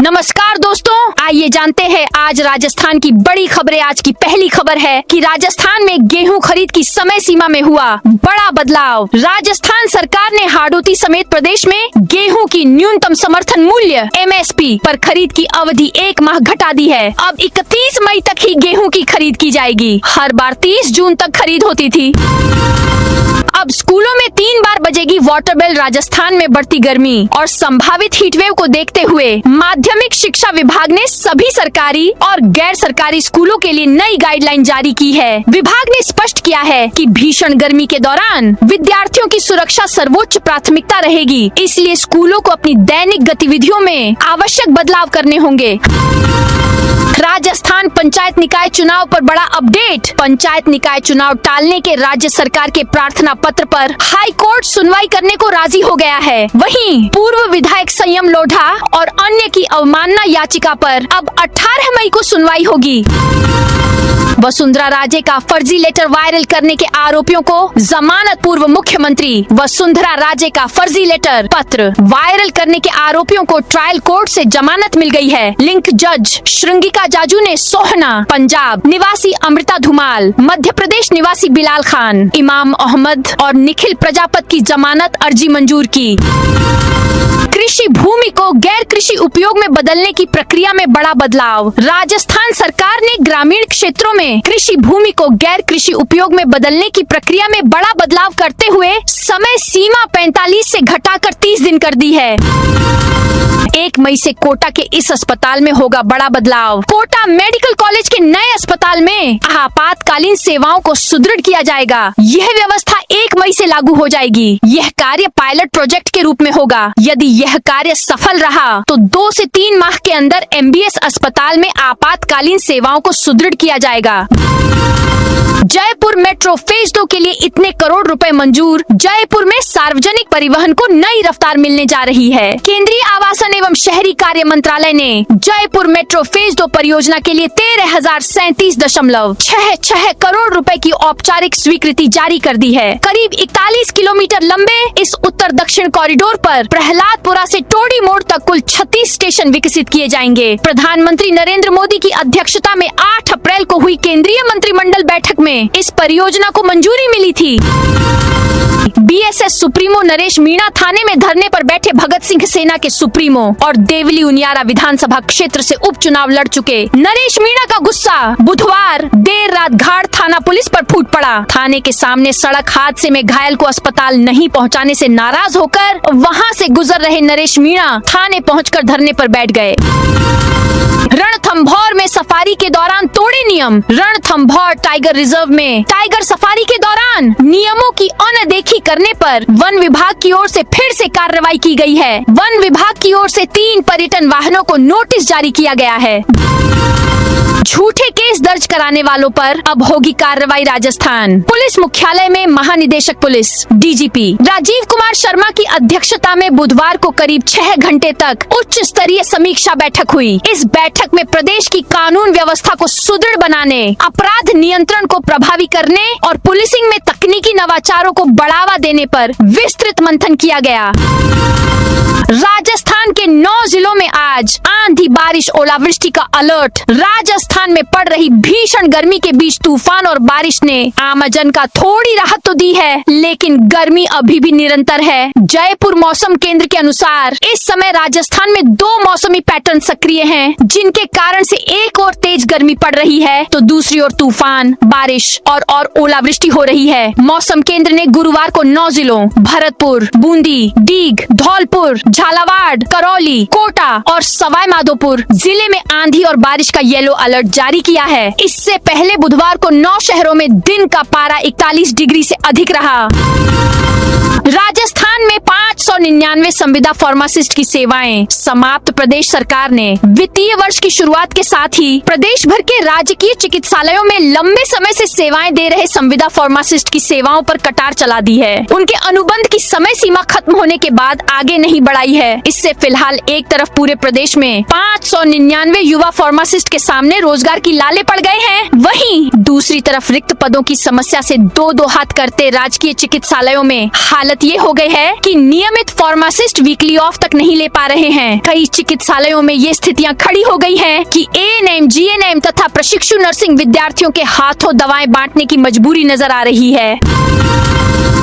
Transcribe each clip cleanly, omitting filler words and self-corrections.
नमस्कार दोस्तों, आइए जानते हैं आज राजस्थान की बड़ी खबरें। आज की पहली खबर है कि राजस्थान में गेहूं खरीद की समय सीमा में हुआ बड़ा बदलाव। राजस्थान सरकार ने हाड़ौती समेत प्रदेश में गेहूं की न्यूनतम समर्थन मूल्य MSP पर खरीद की अवधि 1 माह घटा दी है। अब 31 मई तक ही गेहूं की खरीद की जाएगी। हर बार 30 जून तक खरीद होती थी। अब स्कूलों में 3 बार बजेगी वाटर बेल। राजस्थान में बढ़ती गर्मी और संभावित हीटवेव को देखते हुए माध्यमिक शिक्षा विभाग ने सभी सरकारी और गैर सरकारी स्कूलों के लिए नई गाइडलाइन जारी की है। विभाग ने स्पष्ट किया है कि भीषण गर्मी के दौरान विद्यार्थियों की सुरक्षा सर्वोच्च प्राथमिकता रहेगी, इसलिए स्कूलों को अपनी दैनिक गतिविधियों में आवश्यक बदलाव करने होंगे। राजस्थान पंचायत निकाय चुनाव पर बड़ा अपडेट। पंचायत निकाय चुनाव टालने के राज्य सरकार के प्रार्थना पत्र पर हाई कोर्ट सुनवाई करने को राजी हो गया है। वहीं पूर्व विधायक संयम लोढ़ा और अन्य की अवमानना याचिका पर अब 18 मई को सुनवाई होगी। वसुंधरा राजे का फर्जी लेटर वायरल करने के आरोपियों को जमानत। पूर्व मुख्यमंत्री वसुंधरा राजे का फर्जी लेटर पत्र वायरल करने के आरोपियों को ट्रायल कोर्ट से जमानत मिल गई है। लिंक जज श्रृंगिका जाजू ने सोहना पंजाब निवासी अमृता धुमाल, मध्य प्रदेश निवासी बिलाल खान, इमाम अहमद और निखिल प्रजापत की जमानत अर्जी मंजूर की। कृषि भूमि को गैर कृषि उपयोग में बदलने की प्रक्रिया में बड़ा बदलाव। राजस्थान सरकार ने ग्रामीण क्षेत्रों में कृषि भूमि को गैर कृषि उपयोग में बदलने की प्रक्रिया में बड़ा बदलाव करते हुए समय सीमा 45 से घटाकर 30 दिन कर दी है। 1 मई से कोटा के इस अस्पताल में होगा बड़ा बदलाव। कोटा मेडिकल कॉलेज के नए अस्पताल में आपातकालीन सेवाओं को सुदृढ़ किया जाएगा। यह व्यवस्था 1 मई से लागू हो जाएगी। यह कार्य पायलट प्रोजेक्ट के रूप में होगा। यदि यह कार्य सफल रहा तो 2 से 3 माह के अंदर MBS अस्पताल में आपातकालीन सेवाओं को सुदृढ़ किया जाएगा। जयपुर मेट्रो फेज 2 के लिए इतने करोड़ रुपए मंजूर। जयपुर में सार्वजनिक परिवहन को नई रफ्तार मिलने जा रही है। केंद्रीय आवासन एवं शहरी कार्य मंत्रालय ने जयपुर मेट्रो फेज 2 परियोजना के लिए 13,037.66 करोड़ रुपए की औपचारिक स्वीकृति जारी कर दी है। करीब 41 किलोमीटर लंबे इस उत्तर दक्षिण कॉरिडोर पर प्रहलादपुरा से टोडी मोड़ तक कुल 36 स्टेशन विकसित किए जाएंगे। प्रधानमंत्री नरेंद्र मोदी की अध्यक्षता में 8 अप्रैल को हुई केंद्रीय मंत्रिमंडल बैठक में इस परियोजना को मंजूरी मिली थी। BSS सुप्रीमो नरेश मीणा थाने में धरने पर बैठे भगत सिंह सेना के सुप्रीमो और देवली उनियारा विधानसभा क्षेत्र से उपचुनाव लड़ चुके नरेश मीणा का गुस्सा बुधवार देर रात घाट थाना पुलिस पर फूट पड़ा। थाने के सामने सड़क हादसे में घायल को अस्पताल नहीं पहुंचाने से नाराज होकर वहां से गुजर रहे नरेश मीणा थाने पहुंचकर धरने पर बैठ गए। रणथंभौर में सफारी के दौरान तोड़े नियम। रणथंभौर टाइगर रिजर्व में टाइगर सफारी के दौरान नियमों की अनदेखी करने पर वन विभाग की ओर से फिर से कार्रवाई की गई है। वन विभाग की ओर से 3 पर्यटन वाहनों को नोटिस जारी किया गया है। झूठे केस दर्ज कराने वालों पर अब होगी कार्रवाई। राजस्थान पुलिस मुख्यालय में महानिदेशक पुलिस DGP राजीव कुमार शर्मा की अध्यक्षता में बुधवार को करीब 6 घंटे तक उच्च स्तरीय समीक्षा बैठक हुई। इस बैठक में प्रदेश की कानून व्यवस्था को सुदृढ़ बनाने, अपराध नियंत्रण को प्रभावी करने और पुलिसिंग में तकनीकी नवाचारों को बढ़ावा देने पर विस्तृत मंथन किया गया। राजस्थान के 9 जिलों में आज आंधी बारिश ओलावृष्टि का अलर्ट। राजस्थान में पड़ रही भीषण गर्मी के बीच तूफान और बारिश ने आमजन का थोड़ी राहत तो दी है, लेकिन गर्मी अभी भी निरंतर है। जयपुर मौसम केंद्र के अनुसार इस समय राजस्थान में 2 मौसमी पैटर्न सक्रिय हैं, जिनके कारण से एक और तेज गर्मी पड़ रही है तो दूसरी ओर तूफान, बारिश और ओलावृष्टि हो रही है। मौसम केंद्र ने गुरुवार को 9 जिलों भरतपुर, बूंदी, डीग, धौलपुर, झालावाड़, करौली, कोटा और सवाई माधोपुर जिले में आंधी और बारिश का येलो अलर्ट जारी किया है। इससे पहले बुधवार को 9 शहरों में दिन का पारा 41 डिग्री से अधिक रहा। राजस्थान में 599 संविदा फार्मासिस्ट की सेवाएं समाप्त। प्रदेश सरकार ने वित्तीय वर्ष की शुरुआत के साथ ही प्रदेश भर के राजकीय चिकित्सालयों में लंबे समय से सेवाएं दे रहे संविदा फार्मासिस्ट की सेवाओं पर कटार चला दी है। उनके अनुबंध की समय सीमा खत्म होने के बाद आगे नहीं बढ़ाई है। इससे फिलहाल एक तरफ पूरे प्रदेश में 599 युवा फार्मासिस्ट के सामने रोजगार की लाले पड़ गए हैं। वहीं दूसरी तरफ रिक्त पदों की समस्या से दो हाथ करते राजकीय चिकित्सालयों में हालत ये हो गई है कि नियमित फार्मासिस्ट वीकली ऑफ तक नहीं ले पा रहे हैं। कई चिकित्सालयों में ये स्थितियां खड़ी हो गई हैं कि एएनएम, जीएनएम तथा प्रशिक्षु नर्सिंग विद्यार्थियों के हाथों दवाएं बांटने की मजबूरी नजर आ रही है।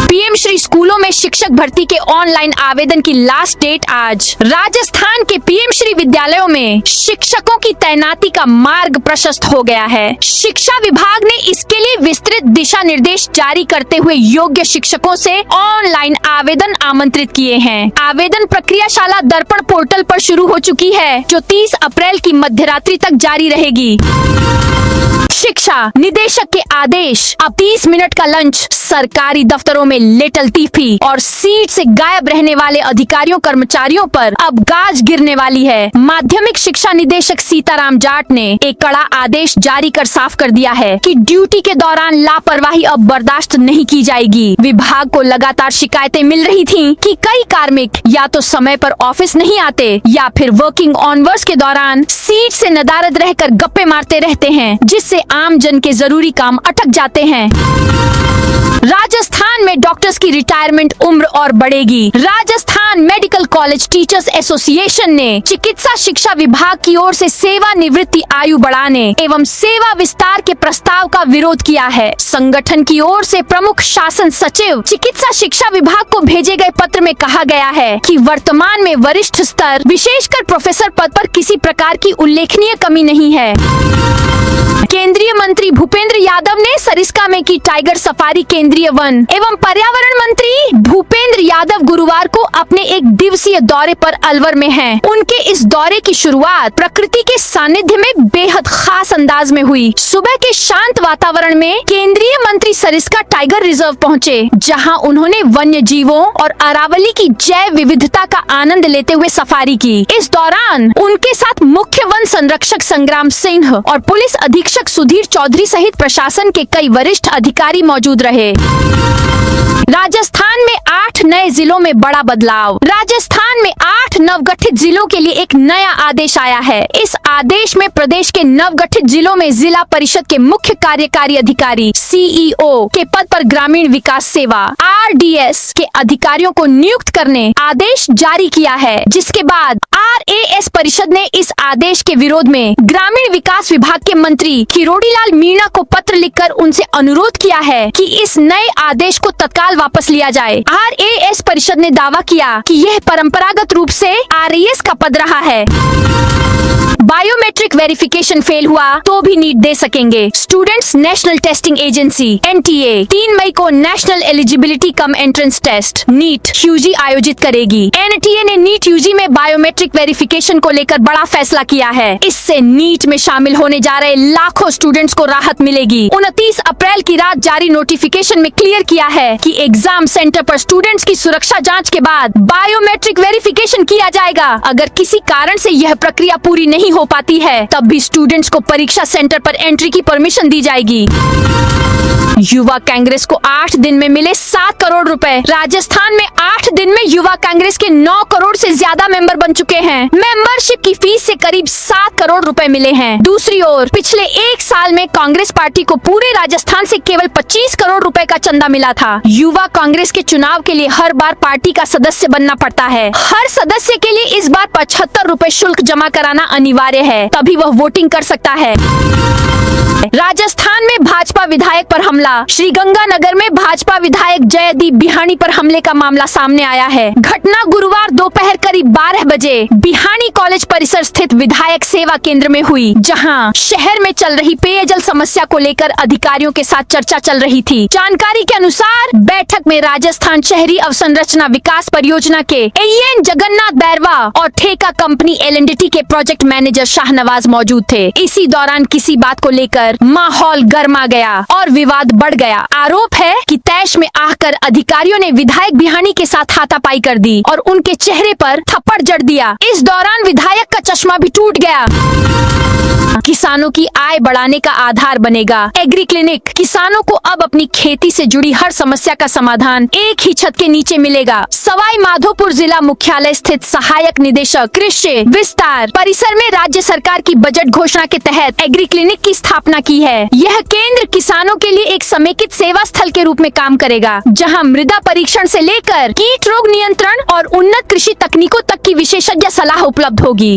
पीएम श्री स्कूलों में शिक्षक भर्ती के ऑनलाइन आवेदन की लास्ट डेट आज। राजस्थान के पीएम श्री विद्यालयों में शिक्षकों की तैनाती का मार्ग प्रशस्त हो गया है। शिक्षा विभाग ने इसके लिए विस्तृत दिशा निर्देश जारी करते हुए योग्य शिक्षकों से ऑनलाइन आवेदन आमंत्रित किए हैं। आवेदन प्रक्रियाशाला दर्पण पोर्टल पर शुरू हो चुकी है, जो 30 अप्रैल की मध्यरात्रि तक जारी रहेगी। शिक्षा निदेशक के आदेश, अब 30 मिनट का लंच, सरकारी दफ्तरों में लेटल तीफी और सीट से गायब रहने वाले अधिकारियों कर्मचारियों पर अब गाज गिरने वाली है। माध्यमिक शिक्षा निदेशक सीताराम जाट ने एक कड़ा आदेश जारी कर साफ कर दिया है कि ड्यूटी के दौरान लापरवाही अब बर्दाश्त नहीं की जाएगी। विभाग को लगातार शिकायतें मिल रही थीं कि कई कार्मिक या तो समय पर ऑफिस नहीं आते या फिर वर्किंग ऑनवर्स के दौरान सीट से नदारद रहकर गप्पे मारते रहते हैं, जिससे आम जन के जरूरी काम अटक जाते हैं। राजस्थान में डॉक्टर्स की रिटायरमेंट उम्र और बढ़ेगी। Rajasthan medical college teachers association ने चिकित्सा शिक्षा विभाग की ओर से सेवानिवृत्ति आयु बढ़ाने एवं सेवा विस्तार के प्रस्ताव का विरोध किया है। संगठन की ओर से प्रमुख शासन सचिव चिकित्सा शिक्षा विभाग को भेजे गए पत्र में कहा गया है कि वर्तमान में वरिष्ठ स्तर विशेषकर प्रोफेसर पद पर किसी प्रकार की उल्लेखनीय कमी नहीं है। केंद्रीय मंत्री भूपेंद्र यादव ने सरिस्का में की टाइगर सफारी। केंद्रीय वन एवं पर्यावरण मंत्री भूपेंद्र यादव गुरुवार को अपने एक दिवसीय दौरे पर अलवर में हैं। उनके इस दौरे की शुरुआत प्रकृति के सानिध्य में बेहद खास अंदाज में हुई। सुबह के शांत वातावरण में केंद्रीय मंत्री सरिस्का टाइगर रिजर्व पहुंचे, जहां उन्होंने वन्य जीवों और अरावली की जैव विविधता का आनंद लेते हुए सफारी की। इस दौरान उनके साथ मुख्य वन संरक्षक संग्राम सिंह और पुलिस अधीक्षक सुधीर चौधरी सहित प्रशासन के कई वरिष्ठ अधिकारी मौजूद रहे। राजस्थान में 8 नए जिलों में बड़ा बदलाव। राजस्थान में 8 नवगठित जिलों के लिए एक नया आदेश आया है। इस आदेश में प्रदेश के नवगठित जिलों में जिला परिषद के मुख्य कार्यकारी अधिकारी सीईओ के पद पर ग्रामीण विकास सेवा आरडीएस के अधिकारियों को नियुक्त करने आदेश जारी किया है, जिसके बाद आरएएस परिषद ने इस आदेश के विरोध में ग्रामीण विकास विभाग के मंत्री किरोड़ीलाल मीणा को पत्र लिखकर उनसे अनुरोध किया है कि इस नए आदेश को तत्काल वापस लिया जाए। आरएएस परिषद ने दावा किया कि यह परंपरागत रूप से आरएएस का पद रहा है। बायोमेट्रिक वेरिफिकेशन फेल हुआ तो भी नीट दे सकेंगे। Students national testing agency NTA 3 मई को national eligibility cum entrance test NEET UG आयोजित करेगी। एनटीए ने नीट यूजी में बायोमेट्रिक वेरिफिकेशन को लेकर बड़ा फैसला किया है। इससे नीट में शामिल होने जा रहे लाखों स्टूडेंट्स को राहत मिलेगी। 29 अप्रैल की रात जारी नोटिफिकेशन में क्लियर किया है कि एग्जाम सेंटर पर स्टूडेंट्स की सुरक्षा जांच के बाद बायोमेट्रिक वेरिफिकेशन किया जाएगा। अगर किसी कारण से यह प्रक्रिया पूरी नहीं हो पाती है, तब भी स्टूडेंट्स को परीक्षा सेंटर पर एंट्री की परमिशन दी जाएगी। युवा कांग्रेस को 8 दिन में मिले 7 करोड़ रुपए। राजस्थान में 8 दिन में युवा कांग्रेस के 9 करोड़ से ज्यादा मेंबर बन चुके हैं। मेंबरशिप की फीस से करीब 7 करोड़ रुपए मिले हैं। दूसरी ओर पिछले 1 साल में कांग्रेस पार्टी को पूरे राजस्थान से केवल 25 करोड़ रुपए का चंदा मिला था। युवा कांग्रेस के चुनाव के लिए हर बार पार्टी का सदस्य बनना पड़ता है। हर सदस्य के लिए इस बार 75 रुपए शुल्क जमा कराना अनिवार्य है, तभी वह वोटिंग कर सकता है। राजस्थान में भाजपा विधायक पर हमला। श्रीगंगानगर में भाजपा विधायक जयदीप बिहानी पर हमले का मामला सामने आया है। घटना गुरुवार दोपहर करीब 12 बजे बिहानी कॉलेज परिसर स्थित विधायक सेवा केंद्र में हुई, जहां शहर में चल रही पेयजल समस्या को लेकर अधिकारियों के साथ चर्चा चल रही थी। जानकारी के अनुसार बैठक में राजस्थान शहरी अवसंरचना विकास परियोजना के एएन जगन्नाथ बैरवा और ठेका कंपनी एलएनडीटी के प्रोजेक्ट मैनेजर शाहनवाज मौजूद थे। इसी दौरान किसी बात को लेकर माहौल गर्मा गया और विवाद बढ़ गया। आरोप है कि तैश में आकर अधिकारियों ने विधायक बिहानी के साथ हाथापाई कर दी और उनके चेहरे पर थप्पड़ जड़ दिया। इस दौरान विधायक का चश्मा भी टूट गया। किसानों की आय बढ़ाने का आधार बनेगा एग्री क्लिनिक। किसानों को अब अपनी खेती से जुड़ी हर समस्या का समाधान एक ही छत के नीचे मिलेगा। सवाई माधोपुर जिला मुख्यालय स्थित सहायक निदेशक कृषि विस्तार परिसर में राज्य सरकार की बजट घोषणा के तहत एग्री क्लिनिक की स्थापना की है। यह केंद्र किसानों के लिए एक समेकित सेवा स्थल के रूप में काम करेगा, जहां मृदा परीक्षण से लेकर कीट रोग नियंत्रण और उन्नत कृषि तकनीकों तक की विशेषज्ञ सलाह उपलब्ध होगी।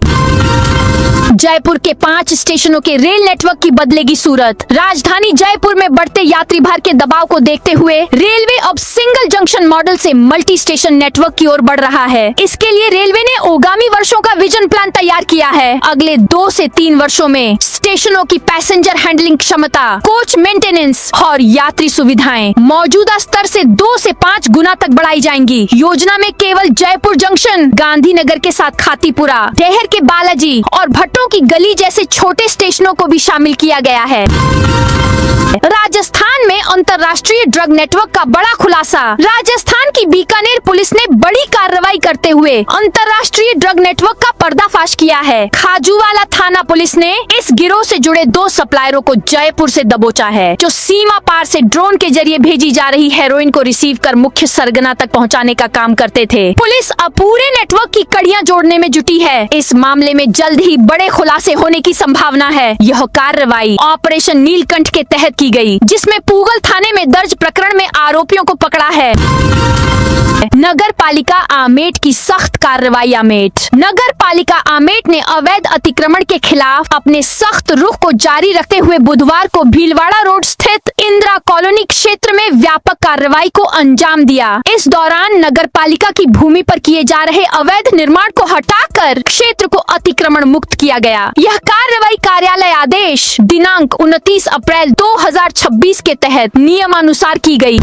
जयपुर के 5 स्टेशनों के रेल नेटवर्क की बदलेगी सूरत। राजधानी जयपुर में बढ़ते यात्री भार के दबाव को देखते हुए रेलवे अब सिंगल जंक्शन मॉडल से मल्टी स्टेशन नेटवर्क की ओर बढ़ रहा है। इसके लिए रेलवे ने आगामी वर्षों का विजन प्लान तैयार किया है। अगले 2 से 3 वर्षों में स्टेशनों की पैसेंजर हैंडलिंग क्षमता, कोच मेंटेनेंस और यात्री सुविधाएं मौजूदा स्तर से 2 से 5 गुना तक बढ़ाई जाएंगी। योजना में केवल जयपुर जंक्शन, गांधीनगर के साथ खातीपुरा, देहर के बालाजी और भट्टो की गली जैसे छोटे स्टेशनों को भी शामिल किया गया है। राजस्थान में अंतर्राष्ट्रीय ड्रग नेटवर्क का बड़ा खुलासा। राजस्थान की बीकानेर पुलिस ने बड़ी कार्रवाई करते हुए अंतर्राष्ट्रीय ड्रग नेटवर्क का पर्दाफाश किया है। खाजूवाला थाना पुलिस ने इस गिरोह से जुड़े 2 सप्लायरों को जयपुर से दबोचा है, जो सीमा पार से ड्रोन के जरिए भेजी जा रही हेरोइन को रिसीव कर मुख्य सरगना तक पहुंचाने का काम करते थे। पुलिस अब पूरे नेटवर्क की कड़ियां जोड़ने में जुटी है। इस मामले में जल्द ही बड़े खुलासे होने की संभावना है। यह कार्रवाई ऑपरेशन नीलकंठ के तहत की गई, जिसमें पूगल थाने में दर्ज प्रकरण में आरोपियों को पकड़ा है। नगर पालिका आमेट की सख्त कार्रवाई। आमेट नगर पालिका आमेट ने अवैध अतिक्रमण के खिलाफ अपने सख्त रुख को जारी रखते हुए बुधवार को भीलवाड़ा रोड स्थित इंदिरा कॉलोनी क्षेत्र में व्यापक कार्रवाई को अंजाम दिया। इस दौरान नगर पालिका की भूमि पर किए जा रहे अवैध निर्माण को हटाकर क्षेत्र को अतिक्रमण मुक्त किया गया। यह कार्रवाई कार्यालय आदेश दिनांक 29 अप्रैल 2026 के तहत नियमानुसार की गई।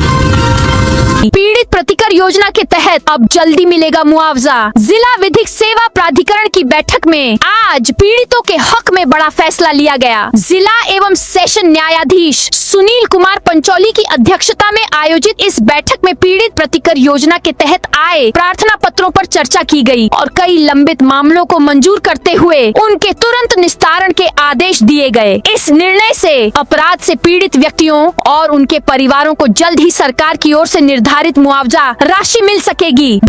पीड़ित प्रतिकर योजना के तहत अब जल्दी मिलेगा मुआवजा। जिला विधिक सेवा प्राधिकरण की बैठक में आज पीड़ितों के हक में बड़ा फैसला लिया गया। जिला एवं सेशन न्यायाधीश सुनील कुमार पंचौली की अध्यक्षता में आयोजित इस बैठक में पीड़ित प्रतिकर योजना के तहत आए प्रार्थना पत्रों पर चर्चा की गई और कई लंबित मामलों को मंजूर करते हुए उनके तुरंत निस्तारण के आदेश दिए गए। इस निर्णय से अपराध से पीड़ित व्यक्तियों और उनके परिवारों को जल्द ही सरकार की ओर से निर्धारित मुआवजा राशि मिल सकेगी।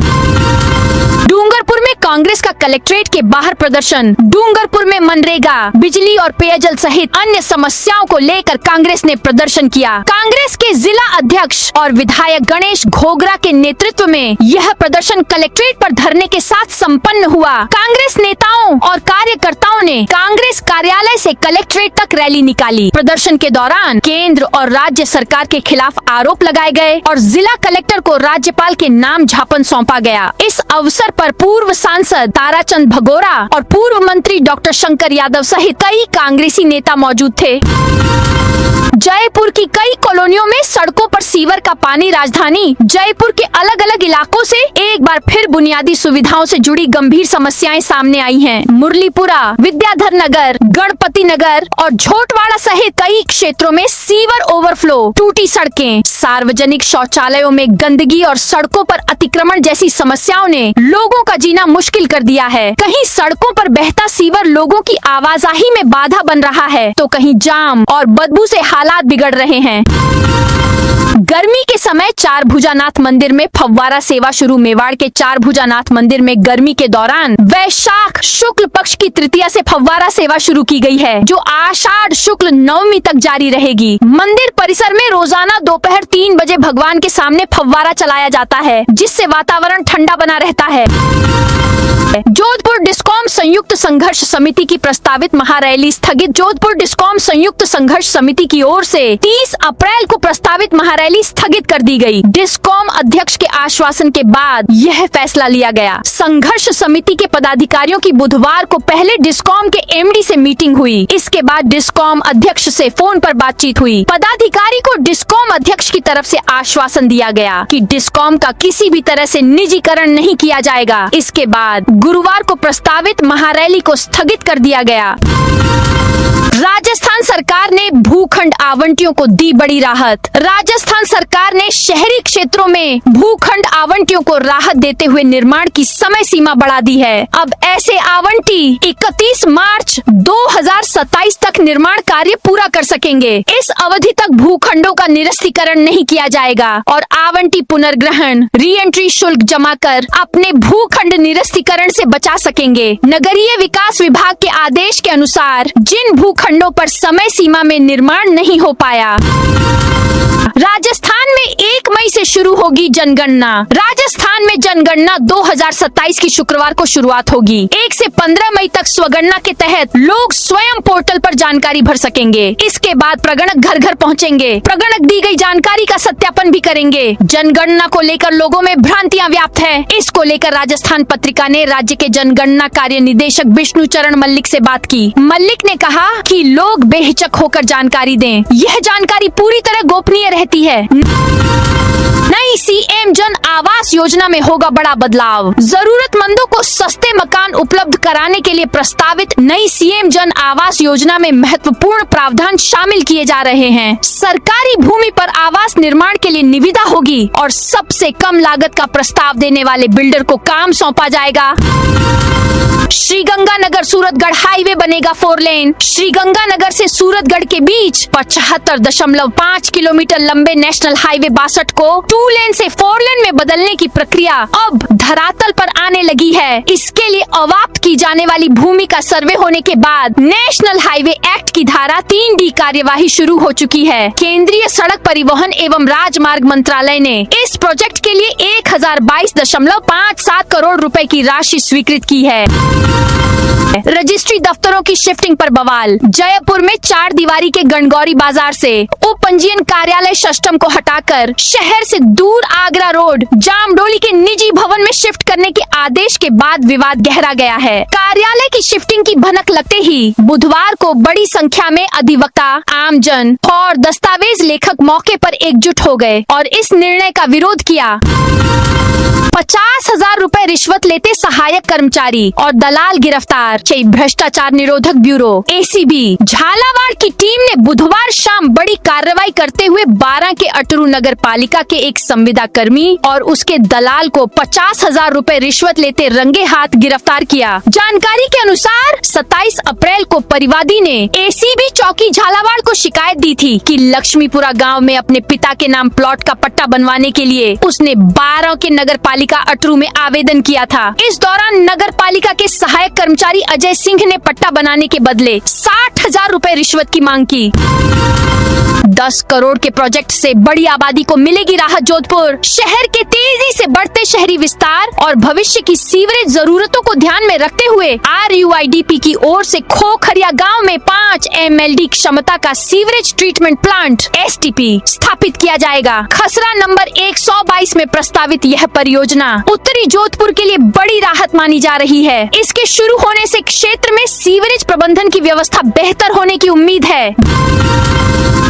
डूंगरपुर में कांग्रेस का कलेक्ट्रेट के बाहर प्रदर्शन। डूंगरपुर में मनरेगा, बिजली और पेयजल सहित अन्य समस्याओं को लेकर कांग्रेस ने प्रदर्शन किया। कांग्रेस के जिला अध्यक्ष और विधायक गणेश घोगरा के नेतृत्व में यह प्रदर्शन कलेक्ट्रेट पर धरने के साथ संपन्न हुआ। कांग्रेस नेताओं और कार्यकर्ताओं ने कांग्रेस कार्यालय से कलेक्ट्रेट तक रैली निकाली। प्रदर्शन के दौरान केंद्र और राज्य सरकार के खिलाफ आरोप लगाए गए और जिला कलेक्टर को राज्यपाल के नाम झापन सौंपा गया। इस अवसर पर पूर्व सांसद ताराचंद भगोरा और पूर्व मंत्री डॉक्टर शंकर यादव सहित कई कांग्रेसी नेता मौजूद थे। जयपुर की कई कॉलोनियों में सड़कों पर सीवर का पानी। राजधानी जयपुर के अलग अलग इलाकों से एक बार फिर बुनियादी सुविधाओं से जुड़ी गंभीर समस्याएं सामने आई हैं। मुरलीपुरा, विद्याधर नगर, गणपति नगर और झोटवाड़ा सहित कई क्षेत्रों में सीवर ओवरफ्लो, टूटी सड़कें, सार्वजनिक शौचालयों में गंदगी और सड़कों पर अतिक्रमण जैसी समस्याओं ने लोगों का जीना मुश्किल कर दिया है। कहीं सड़कों पर बहता सीवर लोगों की आवाजाही में बाधा बन रहा है, तो कहीं जाम और बदबू से हालात बिगड़ रहे हैं। गर्मी के समय चार भुजानाथ मंदिर में फव्वारा सेवा शुरू। मेवाड़ के चार भुजानाथ मंदिर में गर्मी के दौरान वैशाख शुक्ल पक्ष की तृतीया से फव्वारा सेवा शुरू की गई है, जो आषाढ़ शुक्ल नवमी तक जारी रहेगी। मंदिर परिसर में रोजाना दोपहर 3 बजे भगवान के सामने फव्वारा चलाया जाता है, जिससे वातावरण ठंडा बना रहता है। जोधपुर डिस्कॉम संयुक्त संघर्ष समिति की प्रस्तावित महारैली स्थगित। जोधपुर डिस्कॉम संयुक्त संघर्ष समिति की ओर से 30 अप्रैल को प्रस्तावित महारैली स्थगित कर दी गई। डिस्कॉम अध्यक्ष के आश्वासन के बाद यह फैसला लिया गया। संघर्ष समिति के पदाधिकारियों की बुधवार को पहले डिस्कॉम के एमडी से मीटिंग हुई। इसके बाद डिस्कॉम अध्यक्ष से फोन पर बातचीत हुई। पदाधिकारी को डिस्कॉम अध्यक्ष की तरफ से आश्वासन दिया गया कि डिस्कॉम का किसी भी तरह से निजीकरण नहीं किया जाएगा। इसके बाद गुरुवार को प्रस्तावित महारैली को स्थगित कर दिया गया। राजस्थान सरकार ने भूखंड आवंटियों को दी बड़ी राहत। राजस्थान सरकार ने शहरी क्षेत्रों में भूखंड आवंटियों को राहत देते हुए निर्माण की समय सीमा बढ़ा दी है। अब ऐसे आवंटी 31 मार्च 2027 तक निर्माण कार्य पूरा कर सकेंगे। इस अवधि तक भूखंडों का निरस्तीकरण नहीं किया जाएगा और आवंटी पुनर्ग्रहण री एंट्री शुल्क जमा कर अपने भूखंड निरस्तीकरण से बचा सकेंगे। नगरीय विकास विभाग के आदेश के अनुसार जिन भूखंडों पर समय सीमा में निर्माण नहीं हो पाया, राजस्थान में 1 मई से शुरू होगी जनगणना। राजस्थान में जनगणना 2027 की शुक्रवार को शुरुआत होगी। 1 से 15 मई तक स्वगणना के तहत लोग स्वयं पोर्टल पर जानकारी भर सकेंगे। इसके बाद प्रगणक घर घर पहुंचेंगे। प्रगणक दी गई जानकारी का सत्यापन भी करेंगे। जनगणना को लेकर लोगों में भ्रांतियां व्याप्त है। इसको लेकर राजस्थान पत्रिका ने राज्य के जनगणना कार्य निदेशक विष्णु चरण मल्लिक से बात की। मल्लिक ने कहा कि लोग बेहिचक होकर जानकारी दें। यह जानकारी पूरी तरह गोपनीय रहती है। नई सीएम जन आवास योजना में होगा बड़ा बदलाव। जरूरतमंदों को सस्ते मकान उपलब्ध कराने के लिए प्रस्तावित नई सीएम जन आवास योजना में महत्वपूर्ण प्रावधान शामिल किए जा रहे हैं। सरकारी भूमि पर आवास निर्माण के लिए निविदा होगी और सबसे कम लागत का प्रस्ताव देने वाले बिल्डर को काम सौंपा जाएगा। श्रीगंगानगर सूरतगढ़ हाईवे बनेगा 4 लेन। श्रीगंगानगर से सूरतगढ़ के बीच 75.5 किलोमीटर लंबे नेशनल हाईवे 62 को 2 लेन से 4 लेन में बदलने की प्रक्रिया अब धरातल पर आने लगी है। इसके लिए अवाप्त की जाने वाली भूमि का सर्वे होने के बाद नेशनल हाईवे एक्ट की धारा 3D कार्यवाही शुरू हो चुकी है। केंद्रीय सड़क परिवहन एवं राजमार्ग मंत्रालय ने इस प्रोजेक्ट के लिए 1022.57 करोड़ रुपए की राशि स्वीकृत की है। रजिस्ट्री दफ्तरों की शिफ्टिंग पर बवाल। जयपुर में 4 दीवारी के गणगौरी बाजार से उप पंजीयन कार्यालय शष्टम को हटाकर शहर से दूर आगरा रोड जामडोली के निजी भवन में शिफ्ट करने के आदेश के बाद विवाद गहरा गया है। कार्यालय की शिफ्टिंग की भनक लगते ही बुधवार को बड़ी संख्या में अधिवक्ता, आमजन और दस्तावेज लेखक मौके पर एकजुट हो गए और इस निर्णय का विरोध किया। 50,000 रुपए रिश्वत लेते सहायक कर्मचारी और दलाल गिरफ्तार। भ्रष्टाचार निरोधक ब्यूरो एसीबी झालावाड़ की टीम ने बुधवार शाम बड़ी कार्रवाई करते हुए 12 के अटरू नगर पालिका के एक संविदा कर्मी और उसके दलाल को 50,000 रुपए रिश्वत लेते रंगे हाथ गिरफ्तार किया। जानकारी के अनुसार 27 अप्रैल को परिवादी ने एसीबी चौकी झालावाड़ को शिकायत दी थी कि लक्ष्मीपुरा गाँव में अपने पिता के नाम प्लॉट का पट्टा बनवाने के लिए उसने 12 के नगर पालिका अटरू में आवेदन किया था। इस दौरान नगर पालिका के सहायक कर्मचारी अजय सिंह ने पट्टा बनाने के बदले 60,000 रुपए रिश्वत की मांग की। 10 करोड़ के प्रोजेक्ट से बड़ी आबादी को मिलेगी राहत। जोधपुर शहर के तेजी से बढ़ते शहरी विस्तार और भविष्य की सीवरेज जरूरतों को ध्यान में रखते हुए RUIDP की ओर से खोखरिया गांव में 5 MLD क्षमता का सीवरेज ट्रीटमेंट प्लांट STP स्थापित किया जाएगा। खसरा नंबर 122 में प्रस्तावित यह परियोजना उत्तरी जोधपुर के लिए बड़ी राहत मानी जा रही है। इसके शुरू होने से क्षेत्र में सीवरेज प्रबंधन की व्यवस्था बेहतर होने की उम्मीद है।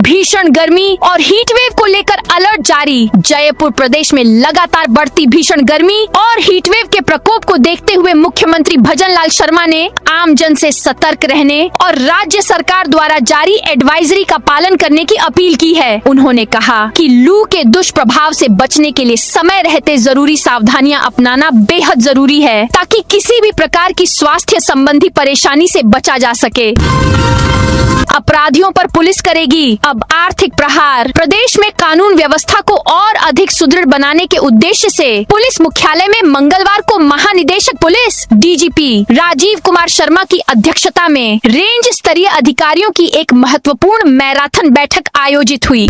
भीषण गर्मी और हीट वेव को लेकर अलर्ट जारी। जयपुर प्रदेश में लगातार बढ़ती भीषण गर्मी और हीट वेव के प्रकोप को देखते हुए मुख्यमंत्री भजन लाल शर्मा ने आम जन से सतर्क रहने और राज्य सरकार द्वारा जारी एडवाइजरी का पालन करने की अपील की है। उन्होंने कहा कि लू के दुष्प्रभाव से बचने के लिए समय रहते जरूरी सावधानियां अपनाना बेहद जरूरी है ताकि किसी भी प्रकार की स्वास्थ्य संबंधी परेशानी से बचा जा सके। अपराधियों पर पुलिस करेगी अब आर्थिक प्रहार। प्रदेश में कानून व्यवस्था को और अधिक सुदृढ़ बनाने के उद्देश्य से पुलिस मुख्यालय में मंगलवार को महानिदेशक पुलिस DGP राजीव कुमार शर्मा की अध्यक्षता में रेंज स्तरीय अधिकारियों की एक महत्वपूर्ण मैराथन बैठक आयोजित हुई।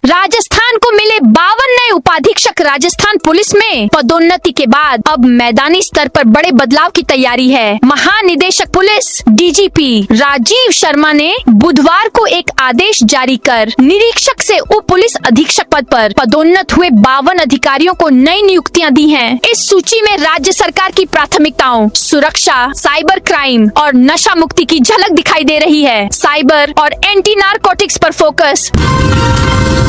राजस्थान को मिले 52 नए उपाधीक्षक। राजस्थान पुलिस में पदोन्नति के बाद अब मैदानी स्तर पर बड़े बदलाव की तैयारी है। महानिदेशक पुलिस DGP राजीव शर्मा ने बुधवार को एक आदेश जारी कर निरीक्षक से उप पुलिस अधीक्षक पद पर पदोन्नत हुए 52 अधिकारियों को नई नियुक्तियां दी हैं। इस सूची में राज्य सरकार की प्राथमिकताओं, सुरक्षा, साइबर क्राइम और नशा मुक्ति की झलक दिखाई दे रही है। साइबर और एंटी नारकोटिक्स पर फोकस।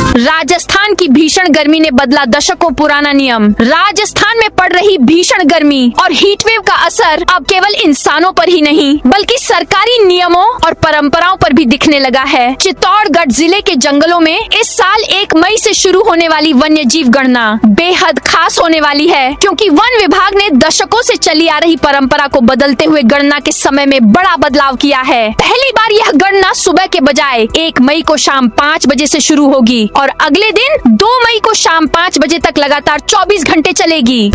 राजस्थान की भीषण गर्मी ने बदला दशकों पुराना नियम। राजस्थान में पड़ रही भीषण गर्मी और हीट वेव का असर अब केवल इंसानों पर ही नहीं बल्कि सरकारी नियमों और परंपराओं पर भी दिखने लगा है। चित्तौड़गढ़ जिले के जंगलों में इस साल 1 मई से शुरू होने वाली वन्य जीव गणना बेहद खास होने वाली है, क्योंकि वन विभाग ने दशकों से चली आ रही परंपरा को बदलते हुए गणना के समय में बड़ा बदलाव किया है। पहली बार यह गणना सुबह के बजाय 1 मई को शाम 5 बजे से शुरू होगी और अगले दिन 2 मई को शाम 5 बजे तक लगातार 24 घंटे चलेगी।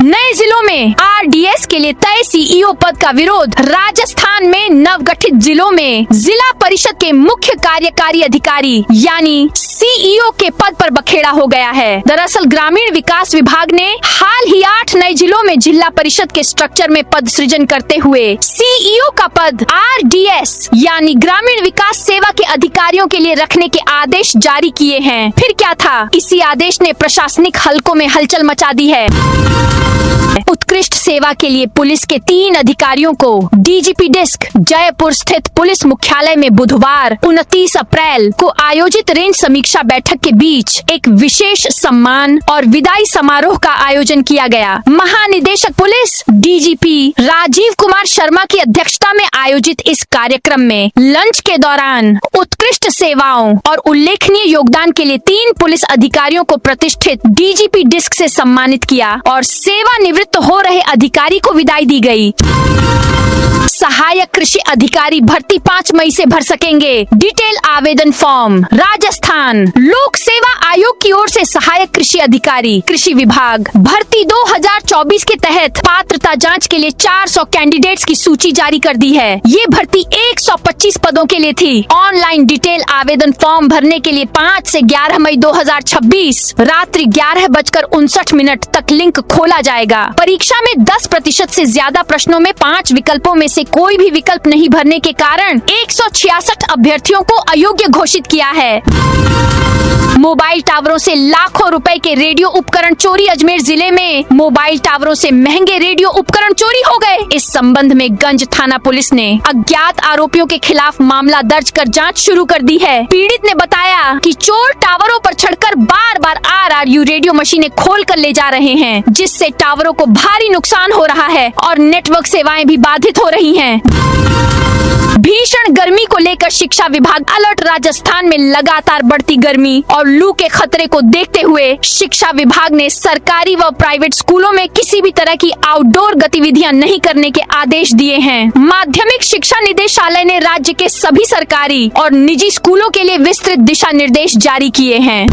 नए जिलों में आरडीएस के लिए तय सीईओ पद का विरोध। राजस्थान में नवगठित जिलों में जिला परिषद के मुख्य कार्यकारी अधिकारी यानी सीईओ के पद पर बखेड़ा हो गया है। दरअसल ग्रामीण विकास विभाग ने हाल ही 8 नए जिलों में जिला परिषद के स्ट्रक्चर में पद सृजन करते हुए सीईओ का पद आरडीएस यानी ग्रामीण विकास सेवा के अधिकारियों के लिए रखने के आदेश जारी किए हैं। फिर क्या था, इसी आदेश ने प्रशासनिक हलकों में हलचल मचा दी है। उत्कृष्ट सेवा के लिए पुलिस के 3 अधिकारियों को डीजीपी डिस्क जयपुर स्थित पुलिस मुख्यालय में बुधवार 29 अप्रैल को आयोजित रेंज समीक्षा बैठक के बीच एक विशेष सम्मान और विदाई समारोह का आयोजन किया गया। महानिदेशक पुलिस डीजीपी राजीव कुमार शर्मा की अध्यक्षता में आयोजित इस कार्यक्रम में लंच के दौरान उत्कृष्ट सेवाओं और उल्लेखनीय योगदान के लिए 3 पुलिस अधिकारियों को प्रतिष्ठित डीजीपी डिस्क से सम्मानित किया और सेवानिवृत्त हो रहे अधिकारी को विदाई दी गई। सहायक कृषि अधिकारी भर्ती 5 मई से भर सकेंगे डिटेल आवेदन फॉर्म। राजस्थान लोक सेवा आयोग की ओर से सहायक कृषि अधिकारी कृषि विभाग भर्ती 2024 के तहत पात्रता जांच के लिए 400 कैंडिडेट्स की सूची जारी कर दी है। ये भर्ती 125 पदों के लिए थी। ऑनलाइन डिटेल आवेदन फॉर्म भरने के लिए 5 से 11 मई 2026 रात्रि 11:59 तक लिंक खोला जाएगा। परीक्षा में 10% से ज्यादा प्रश्नों में 5 विकल्पों में से कोई भी विकल्प नहीं भरने के कारण 166 अभ्यर्थियों को अयोग्य घोषित किया है। मोबाइल टावरों से लाखों रुपए के रेडियो उपकरण चोरी। अजमेर जिले में मोबाइल टावरों से महंगे रेडियो उपकरण चोरी हो गए। इस संबंध में गंज थाना पुलिस ने अज्ञात आरोपियों के खिलाफ मामला दर्ज कर जांच शुरू कर दी है। पीड़ित ने बताया कि चोर टावरों पर चढ़कर बार-बार RRU रेडियो मशीनें खोल कर ले जा रहे हैं, जिससे टावरों को भारी नुकसान हो रहा है और नेटवर्क सेवाएं भी बाधित हो रही हैं। भीषण गर्मी को लेकर शिक्षा विभाग अलर्ट। राजस्थान में लगातार बढ़ती गर्मी और लू के खतरे को देखते हुए शिक्षा विभाग ने सरकारी व प्राइवेट स्कूलों में किसी भी तरह की आउटडोर गतिविधियां नहीं करने के आदेश दिए हैं। माध्यमिक शिक्षा निदेशालय ने राज्य के सभी सरकारी और निजी स्कूलों के लिए विस्तृत दिशा निर्देश जारी किए हैं।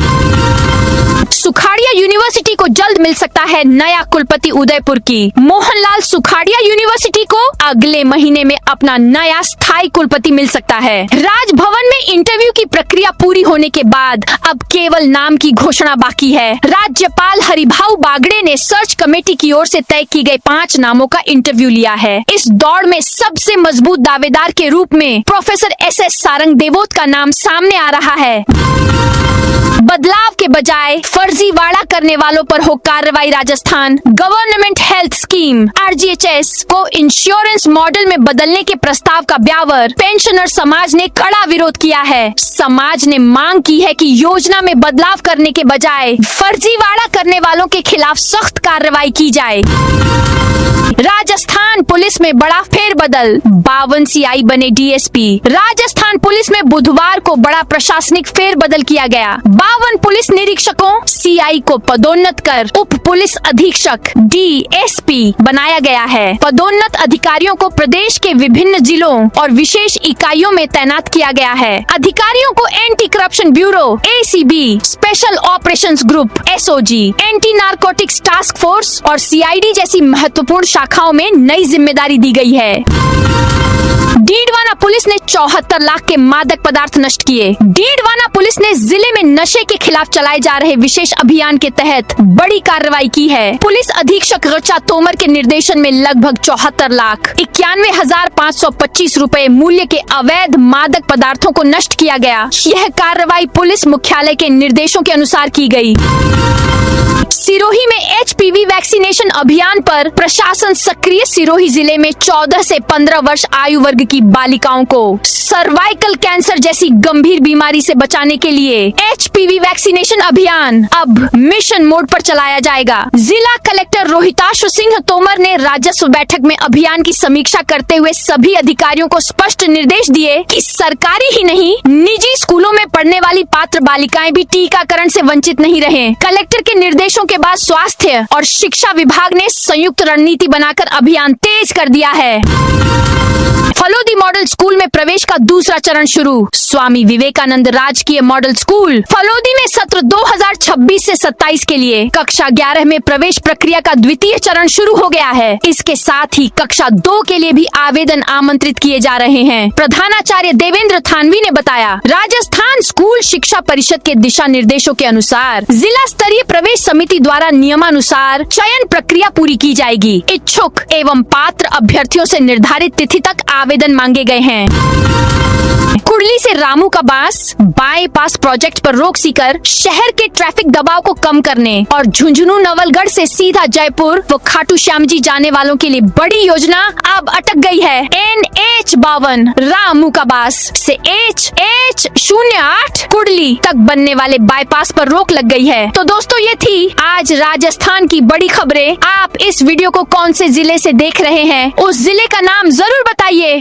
सुखाड़िया यूनिवर्सिटी को जल्द मिल सकता है नया कुलपति। उदयपुर की मोहनलाल सुखाड़िया यूनिवर्सिटी को अगले महीने में अपना नया स्थायी कुलपति मिल सकता है। राजभवन में इंटरव्यू की प्रक्रिया पूरी होने के बाद अब केवल नाम की घोषणा बाकी है। राज्यपाल हरिभाऊ बागड़े ने सर्च कमेटी की ओर से तय की गई 5 नामों का इंटरव्यू लिया है। इस दौड़ में सबसे मजबूत दावेदार के रूप में प्रोफेसर SS सारंग देवोत का नाम सामने आ रहा है। बदलाव के बजाय फर्जीवाड़ा करने वालों पर हो कार्रवाई। Rajasthan government health scheme RGHS को इंश्योरेंस मॉडल में बदलने के प्रस्ताव का ब्यावर पेंशनर समाज ने कड़ा विरोध किया है। समाज ने मांग की है कि योजना में बदलाव करने के बजाय फर्जीवाड़ा करने वालों के खिलाफ सख्त कार्रवाई की जाए। राजस्थान पुलिस में बड़ा फेरबदल। 52 CI बने DSP। राजस्थान पुलिस में बुधवार को बड़ा प्रशासनिक फेरबदल किया गया। 52 पुलिस निरीक्षकों CI को पदोन्नत कर उप पुलिस अधीक्षक DSP बनाया गया है। पदोन्नत अधिकारियों को प्रदेश के विभिन्न जिलों और विशेष इकाइयों में तैनात किया गया है। अधिकारियों को anti corruption bureau ACB, special operations group SOG, anti narcotics task force और CID जैसी महत्वपूर्ण शाखाओं में नई जिम्मेदारी दी गई है। डीडवाना पुलिस ने 74 लाख के मादक पदार्थ नष्ट किए। डीडवाना पुलिस ने जिले में नशे के खिलाफ चलाए जा रहे विशेष अभियान के तहत बड़ी कार्रवाई की है। पुलिस अधीक्षक ऋचा तोमर के निर्देशन में लगभग 74 लाख 91,525 रुपए मूल्य के अवैध मादक पदार्थों को नष्ट किया गया। यह कार्रवाई पुलिस मुख्यालय के निर्देशों के अनुसार की गई। सिरोही में HPV वैक्सीनेशन अभियान पर प्रशासन सक्रिय। सिरोही जिले में 14 से 15 वर्ष आयु वर्ग की बालिका बालिकाओं को सर्वाइकल कैंसर जैसी गंभीर बीमारी से बचाने के लिए HPV वैक्सीनेशन अभियान अब मिशन मोड पर चलाया जाएगा। जिला कलेक्टर रोहिताश सिंह तोमर ने राजस्व बैठक में अभियान की समीक्षा करते हुए सभी अधिकारियों को स्पष्ट निर्देश दिए कि सरकारी ही नहीं, निजी स्कूलों में पढ़ने वाली पात्र बालिकाएं भी टीकाकरण से वंचित नहीं रहें। कलेक्टर के निर्देशों के बाद स्वास्थ्य और शिक्षा विभाग ने संयुक्त रणनीति बनाकर अभियान तेज कर दिया है। फलोदी मॉडल स्कूल में प्रवेश का दूसरा चरण शुरू। स्वामी विवेकानंद राजकीय मॉडल स्कूल फलोदी में सत्र 2026 से 27 के लिए कक्षा 11 में प्रवेश प्रक्रिया का द्वितीय चरण शुरू हो गया है। इसके साथ ही कक्षा 2 के लिए भी आवेदन आमंत्रित किए जा रहे हैं। प्रधानाचार्य देवेंद्र थानवी ने बताया, राजस्थान स्कूल शिक्षा परिषद के दिशा निर्देशों के अनुसार जिला स्तरीय प्रवेश समिति द्वारा नियमानुसार चयन प्रक्रिया पूरी की जाएगी। इच्छुक एवं पात्र अभ्यर्थियों से निर्धारित तिथि तक आवेदन मांगे गए हैं। कुड़ली से रामू का बास बाईपास प्रोजेक्ट पर रोक सीकर शहर के ट्रैफिक दबाव को कम करने और झुंझुनू नवलगढ़ से सीधा जयपुर व खाटू श्याम जी जाने वालों के लिए बड़ी योजना अब अटक गई है। NH52 रामू का बास से HH08 कुड़ली तक बनने वाले बाईपास पर रोक लग गई है। तो दोस्तों, ये थी आज राजस्थान की बड़ी खबरें। आप इस वीडियो को कौन से जिले से देख रहे हैं, उस जिले का नाम जरूर बताइए।